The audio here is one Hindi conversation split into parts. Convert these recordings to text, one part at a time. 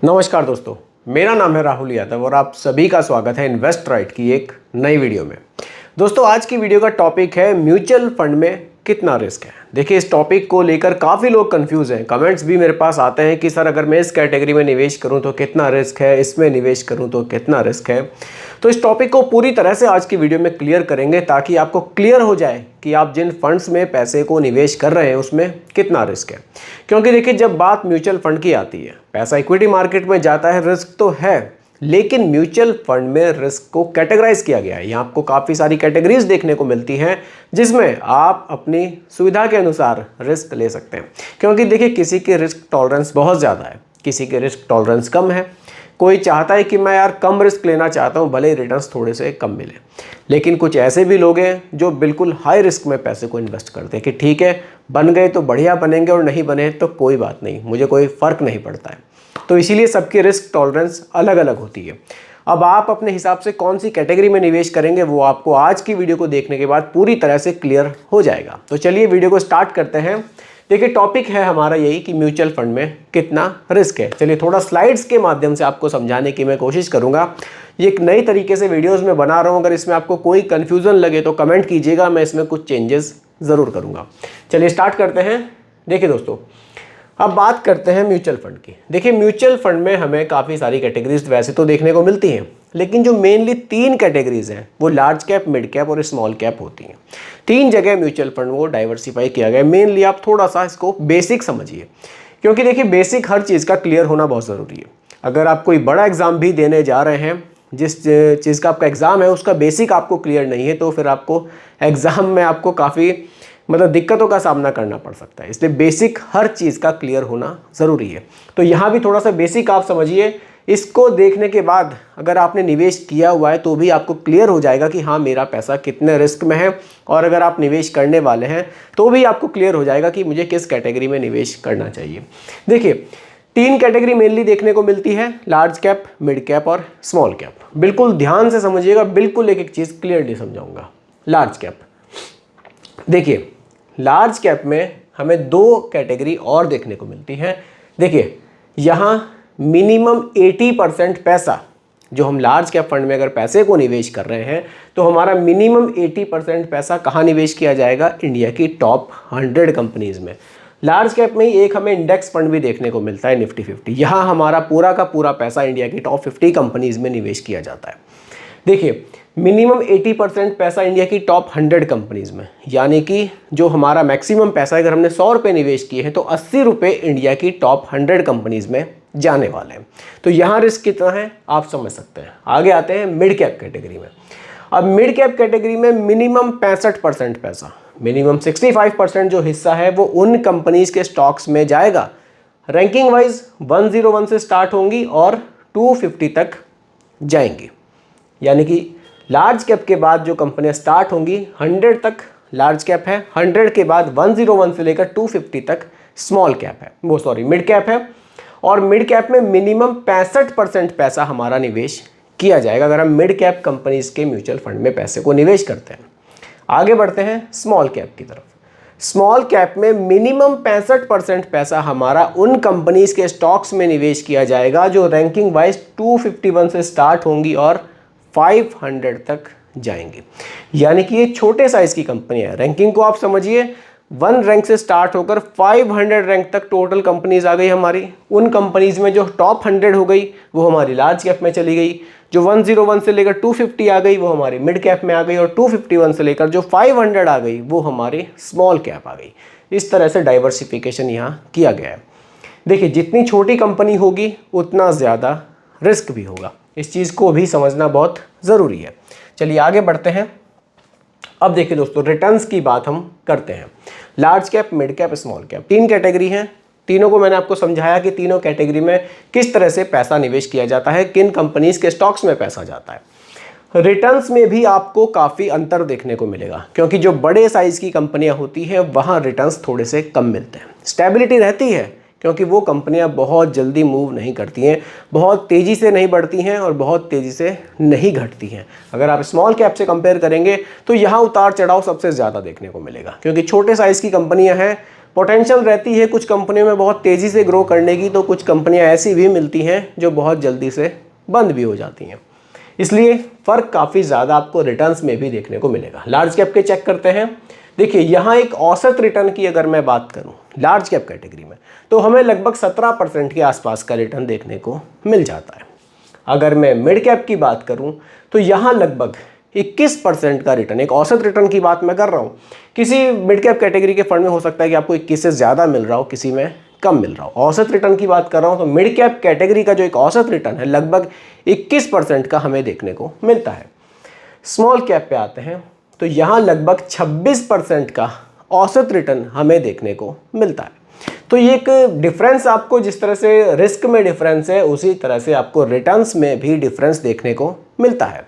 नमस्कार दोस्तों, मेरा नाम है राहुल यादव और आप सभी का स्वागत है इन्वेस्ट राइट की एक नई वीडियो में। दोस्तों, आज की वीडियो का टॉपिक है म्यूचुअल फंड में कितना रिस्क है। देखिए, इस टॉपिक को लेकर काफ़ी लोग कंफ्यूज हैं। कमेंट्स भी मेरे पास आते हैं कि सर अगर मैं इस कैटेगरी में निवेश करूं तो कितना रिस्क है, इसमें निवेश करूं तो कितना रिस्क है। तो इस टॉपिक को पूरी तरह से आज की वीडियो में क्लियर करेंगे ताकि आपको क्लियर हो जाए कि आप जिन फंड्स में पैसे को निवेश कर रहे हैं उसमें कितना रिस्क है। क्योंकि देखिए, जब बात म्यूचुअल फंड की आती है, पैसा इक्विटी मार्केट में जाता है, रिस्क तो है, लेकिन म्यूचुअल फंड में रिस्क को कैटेगराइज किया गया है। यहाँ आपको काफ़ी सारी कैटेगरीज देखने को मिलती हैं जिसमें आप अपनी सुविधा के अनुसार रिस्क ले सकते हैं। क्योंकि देखिए, किसी की रिस्क टॉलरेंस बहुत ज़्यादा है, किसी की रिस्क टॉलरेंस कम है। कोई चाहता है कि मैं यार कम रिस्क लेना चाहता हूँ, भले ही रिटर्न्स थोड़े से कम मिले। लेकिन कुछ ऐसे भी लोग हैं जो बिल्कुल हाई रिस्क में पैसे को इन्वेस्ट करते हैं कि ठीक है, बन गए तो बढ़िया बनेंगे और नहीं बने तो कोई बात नहीं, मुझे कोई फ़र्क नहीं पड़ता है। तो इसीलिए सबकी रिस्क टॉलरेंस अलग अलग होती है। अब आप अपने हिसाब से कौन सी कैटेगरी में निवेश करेंगे वो आपको आज की वीडियो को देखने के बाद पूरी तरह से क्लियर हो जाएगा। तो चलिए वीडियो को स्टार्ट करते हैं। देखिए, टॉपिक है हमारा यही कि म्यूचुअल फंड में कितना रिस्क है। चलिए थोड़ा स्लाइड्स के माध्यम से आपको समझाने की मैं कोशिश करूंगा। ये एक नई तरीके से वीडियोस में बना रहा हूं। अगर इसमें आपको कोई कन्फ्यूज़न लगे तो कमेंट कीजिएगा, मैं इसमें कुछ चेंजेस ज़रूर करूँगा। चलिए स्टार्ट करते हैं। देखिए दोस्तों, अब बात करते हैं म्यूचुअल फंड की। देखिए, म्यूचुअल फंड में हमें काफ़ी सारी कैटेगरीज वैसे तो देखने को मिलती हैं, लेकिन जो मेनली 3 कैटेगरीज हैं वो लार्ज कैप, मिड कैप और स्मॉल कैप होती हैं। 3 जगह म्यूचुअल फंड को डाइवर्सिफाई किया गया है। मेनली आप थोड़ा सा इसको बेसिक समझिए, क्योंकि देखिए बेसिक हर चीज़ का क्लियर होना बहुत ज़रूरी है। अगर आप कोई बड़ा एग्ज़ाम भी देने जा रहे हैं, जिस चीज़ का आपका एग्ज़ाम है उसका बेसिक आपको क्लियर नहीं है, तो फिर आपको एग्ज़ाम में आपको काफ़ी दिक्कतों का सामना करना पड़ सकता है। इसलिए बेसिक हर चीज़ का क्लियर होना ज़रूरी है। तो यहाँ भी थोड़ा सा बेसिक आप समझिए। इसको देखने के बाद अगर आपने निवेश किया हुआ है तो भी आपको क्लियर हो जाएगा कि हाँ, मेरा पैसा कितने रिस्क में है। और अगर आप निवेश करने वाले हैं तो भी आपको क्लियर हो जाएगा कि मुझे किस कैटेगरी में निवेश करना चाहिए। देखिए, 3 कैटेगरी मेनली देखने को मिलती है, लार्ज कैप, मिड कैप और स्मॉल कैप। बिल्कुल ध्यान से समझिएगा, बिल्कुल एक एक चीज़ क्लियरली समझाऊंगा। लार्ज कैप, देखिए लार्ज कैप में हमें 2 कैटेगरी और देखने को मिलती है। देखिए, यहाँ मिनिमम 80% पैसा, जो हम लार्ज कैप फंड में अगर पैसे को निवेश कर रहे हैं तो हमारा मिनिमम 80% पैसा कहाँ निवेश किया जाएगा? इंडिया की टॉप 100 कंपनीज में। लार्ज कैप में ही एक हमें इंडेक्स फंड भी देखने को मिलता है, निफ्टी 50। यहाँ हमारा पूरा का पूरा पैसा इंडिया की टॉप 50 कंपनीज में निवेश किया जाता है। देखिए, मिनिमम 80% पैसा इंडिया की टॉप 100 कंपनीज में, यानी कि जो हमारा मैक्सिमम पैसा है, अगर हमने 100 रुपये निवेश किए हैं तो 80 रुपये इंडिया की टॉप 100 कंपनीज में जाने वाले हैं। तो यहाँ रिस्क कितना है आप समझ सकते हैं। आगे आते हैं मिड कैप कैटेगरी में। अब मिड कैप कैटेगरी में मिनिमम 65% पैसा, मिनिमम 65% जो हिस्सा है वो उन कंपनीज के स्टॉक्स में जाएगा। रैंकिंग वाइज 101 से स्टार्ट होंगी और 250 तक जाएंगी। यानी कि लार्ज कैप के बाद जो कंपनियां स्टार्ट होंगी, 100 तक लार्ज कैप है, 100 के बाद 101 से लेकर 250 तक स्मॉल कैप है, वो सॉरी मिड कैप है। और मिड कैप में मिनिमम 65% पैसा हमारा निवेश किया जाएगा अगर हम मिड कैप कंपनीज के म्यूचुअल फंड में पैसे को निवेश करते हैं। आगे बढ़ते हैं स्मॉल कैप की तरफ। स्मॉल कैप में मिनिमम 65% पैसा हमारा उन कंपनीज के स्टॉक्स में निवेश किया जाएगा जो रैंकिंग वाइज 251 से स्टार्ट होंगी और 500 तक जाएंगे। यानी कि ये छोटे साइज की कंपनी है। रैंकिंग को आप समझिए, 1 रैंक से स्टार्ट होकर 500 रैंक तक टोटल कंपनीज आ गई हमारी। उन कंपनीज में जो टॉप 100 हो गई वो हमारी लार्ज कैप में चली गई, जो 101 से लेकर 250 आ गई वो हमारी मिड कैप में आ गई, और 251 से लेकर जो 500 आ गई वो हमारी स्मॉल कैप आ गई। इस तरह से डाइवर्सिफिकेशन यहाँ किया गया है। देखिए, जितनी छोटी कंपनी होगी उतना ज़्यादा रिस्क भी होगा। इस चीज़ को भी समझना बहुत ज़रूरी है। चलिए आगे बढ़ते हैं। अब देखिए दोस्तों, रिटर्न्स की बात हम करते हैं। Large cap, mid cap, small cap, 3 category हैं। तीनों को मैंने आपको समझाया कि तीनों कैटेगरी में किस तरह से पैसा निवेश किया जाता है, किन कंपनीज के स्टॉक्स में पैसा जाता है। रिटर्न्स में भी आपको काफ़ी अंतर देखने को मिलेगा, क्योंकि जो बड़े साइज़ की कंपनियां होती हैं वहाँ रिटर्न्स थोड़े से कम मिलते हैं। स्टेबिलिटी रहती है क्योंकि वो कंपनियां बहुत जल्दी मूव नहीं करती हैं, बहुत तेज़ी से नहीं बढ़ती हैं और बहुत तेज़ी से नहीं घटती हैं। अगर आप स्मॉल कैप से कंपेयर करेंगे तो यहाँ उतार चढ़ाव सबसे ज़्यादा देखने को मिलेगा, क्योंकि छोटे साइज़ की कंपनियां हैं पोटेंशियल रहती है कुछ कंपनियों में बहुत तेज़ी से ग्रो करने की, तो कुछ कंपनियां ऐसी भी मिलती हैं जो बहुत जल्दी से बंद भी हो जाती हैं। इसलिए फ़र्क काफ़ी ज़्यादा आपको रिटर्न्स में भी देखने को मिलेगा। लार्ज कैप के चेक करते हैं। देखिए यहाँ एक औसत रिटर्न की अगर मैं बात करूँ लार्ज कैप कैटेगरी में, तो हमें लगभग 17% के आसपास का रिटर्न देखने को मिल जाता है। अगर मैं मिड कैप की बात करूं तो यहाँ लगभग 21% का रिटर्न, एक औसत रिटर्न की बात मैं कर रहा हूँ। किसी मिड कैप कैटेगरी के फंड में हो सकता है कि आपको 21 से ज़्यादा मिल रहा हो, किसी में कम मिल रहा हो। औसत रिटर्न की बात कर रहा हूँ तो मिड कैप कैटेगरी का जो एक औसत रिटर्न है लगभग 21% का हमें देखने को मिलता है। स्मॉल कैप पे आते हैं तो यहाँ लगभग 26% का औसत रिटर्न हमें देखने को मिलता है। तो ये एक डिफरेंस, आपको जिस तरह से रिस्क में डिफरेंस है उसी तरह से आपको रिटर्न्स में भी डिफरेंस देखने को मिलता है।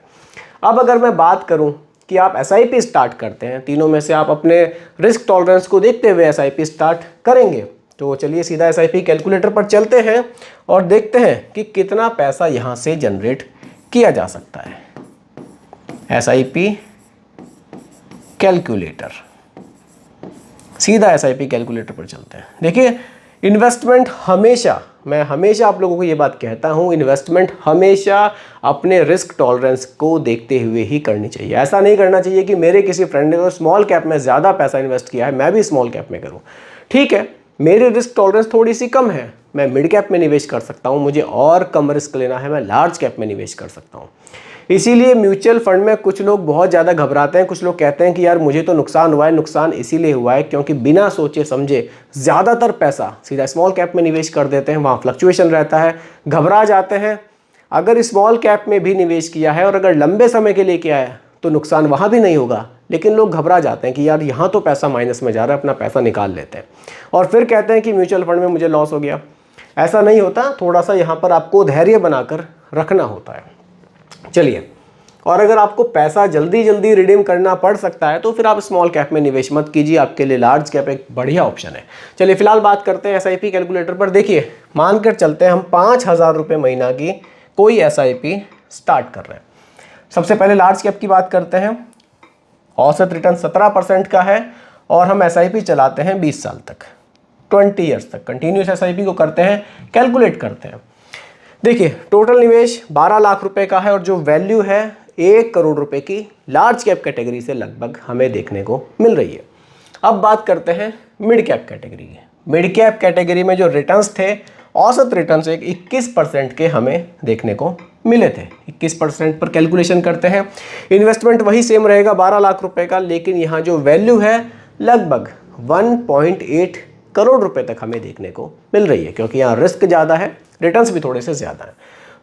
अब अगर मैं बात करूं कि आप एसआईपी स्टार्ट करते हैं, तीनों में से आप अपने रिस्क टॉलरेंस को देखते हुए एसआईपी स्टार्ट करेंगे, तो चलिए सीधा एसआईपी कैलकुलेटर पर चलते हैं और देखते हैं कि कितना पैसा यहां से जनरेट किया जा सकता है। एसआईपी कैलकुलेटर, सीधा एसआईपी कैलकुलेटर पर चलते हैं। देखिए इन्वेस्टमेंट हमेशा, मैं हमेशा आप लोगों को ये बात कहता हूँ, इन्वेस्टमेंट हमेशा अपने रिस्क टॉलरेंस को देखते हुए ही करनी चाहिए। ऐसा नहीं करना चाहिए कि मेरे किसी फ्रेंड ने तो स्मॉल कैप में ज़्यादा पैसा इन्वेस्ट किया है, मैं भी स्मॉल कैप में करूँ। ठीक है, मेरी रिस्क टॉलरेंस थोड़ी सी कम है, मैं मिड कैप में निवेश कर सकता हूँ, मुझे और कम रिस्क लेना है, मैं लार्ज कैप में निवेश कर सकता हूँ। इसीलिए म्यूचुअल फंड में कुछ लोग बहुत ज़्यादा घबराते हैं। कुछ लोग कहते हैं कि यार मुझे तो नुकसान हुआ है। नुकसान इसीलिए हुआ है क्योंकि बिना सोचे समझे ज़्यादातर पैसा सीधा स्मॉल कैप में निवेश कर देते हैं, वहाँ फ्लक्चुएशन रहता है, घबरा जाते हैं। अगर स्मॉल कैप में भी निवेश किया है और अगर लंबे समय के लिए किया है तो नुकसान वहाँ भी नहीं होगा, लेकिन लोग घबरा जाते हैं कि यार यहाँ तो पैसा माइनस में जा रहा है, अपना पैसा निकाल लेते हैं और फिर कहते हैं कि म्यूचुअल फंड में मुझे लॉस हो गया। ऐसा नहीं होता, थोड़ा सा यहाँ पर आपको धैर्य बनाकर रखना होता है। चलिए, और अगर आपको पैसा जल्दी जल्दी रिडीम करना पड़ सकता है तो फिर आप स्मॉल कैप में निवेश मत कीजिए, आपके लिए लार्ज कैप एक बढ़िया ऑप्शन है। चलिए फिलहाल बात करते हैं एसआईपी कैलकुलेटर पर। देखिए मानकर चलते हैं हम 5,000 रुपये महीना की कोई एसआईपी स्टार्ट कर रहे हैं। सबसे पहले लार्ज कैप की बात करते हैं। औसत रिटर्न 17% का है और हम एसआईपी चलाते हैं 20 साल तक, 20 ईयर्स तक कंटिन्यूस एसआईपी को करते हैं, कैलकुलेट करते हैं। देखिए टोटल निवेश 12 लाख रुपए का है और जो वैल्यू है 1 करोड़ रुपए की लार्ज कैप कैटेगरी से लगभग हमें देखने को मिल रही है। अब बात करते हैं मिड कैप कैटेगरी की। मिड कैप कैटेगरी में जो रिटर्न्स थे, औसत रिटर्न्स 21% के हमें देखने को मिले थे। 21% पर कैलकुलेशन करते हैं। इन्वेस्टमेंट वही सेम रहेगा 12 लाख रुपए का, लेकिन यहाँ जो वैल्यू है लगभग 1.8 करोड़ रुपए तक हमें देखने को मिल रही है, क्योंकि यहाँ रिस्क ज़्यादा है, रिटर्न्स भी थोड़े से ज़्यादा हैं।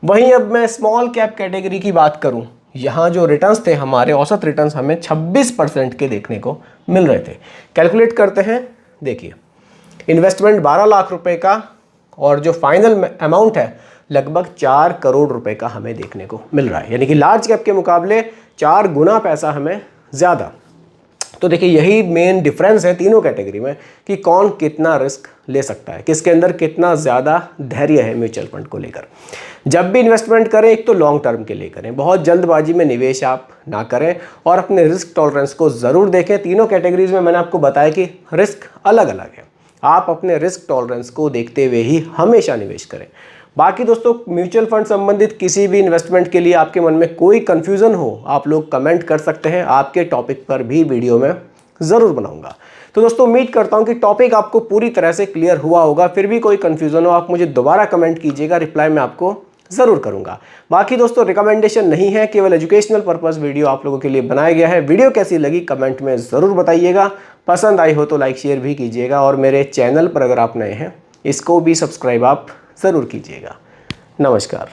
वहीं अब मैं स्मॉल कैप कैटेगरी की बात करूं, यहाँ जो रिटर्न्स थे हमारे, औसत रिटर्न्स हमें 26% के देखने को मिल रहे थे। कैलकुलेट करते हैं। देखिए इन्वेस्टमेंट 12 लाख रुपए का और जो फाइनल अमाउंट है लगभग 4 करोड़ रुपए का हमें देखने को मिल रहा है, यानी कि लार्ज कैप के मुकाबले 4 गुना पैसा हमें ज़्यादा। तो देखिए यही मेन डिफरेंस है तीनों कैटेगरी में कि कौन कितना रिस्क ले सकता है, किसके अंदर कितना ज़्यादा धैर्य है म्यूचुअल फंड को लेकर। जब भी इन्वेस्टमेंट करें एक तो लॉन्ग टर्म के लिए करें, बहुत जल्दबाजी में निवेश आप ना करें और अपने रिस्क टॉलरेंस को ज़रूर देखें। तीनों कैटेगरीज में मैंने आपको बताया कि रिस्क अलग अलग है, आप अपने रिस्क टॉलरेंस को देखते हुए ही हमेशा निवेश करें। बाकी दोस्तों म्यूचुअल फंड संबंधित किसी भी इन्वेस्टमेंट के लिए आपके मन में कोई कन्फ्यूज़न हो, आप लोग कमेंट कर सकते हैं, आपके टॉपिक पर भी वीडियो में ज़रूर बनाऊंगा। तो दोस्तों उम्मीद करता हूं कि टॉपिक आपको पूरी तरह से क्लियर हुआ होगा। फिर भी कोई कन्फ्यूज़न हो आप मुझे दोबारा कमेंट कीजिएगा, रिप्लाई मैं आपको ज़रूर करूंगा। बाकी दोस्तों रिकमेंडेशन नहीं है, केवल एजुकेशनल पर्पस वीडियो आप लोगों के लिए बनाया गया है। वीडियो कैसी लगी कमेंट में ज़रूर बताइएगा, पसंद आई हो तो लाइक शेयर भी कीजिएगा और मेरे चैनल पर अगर आप नए हैं इसको भी सब्सक्राइब आप ज़रूर कीजिएगा। नमस्कार।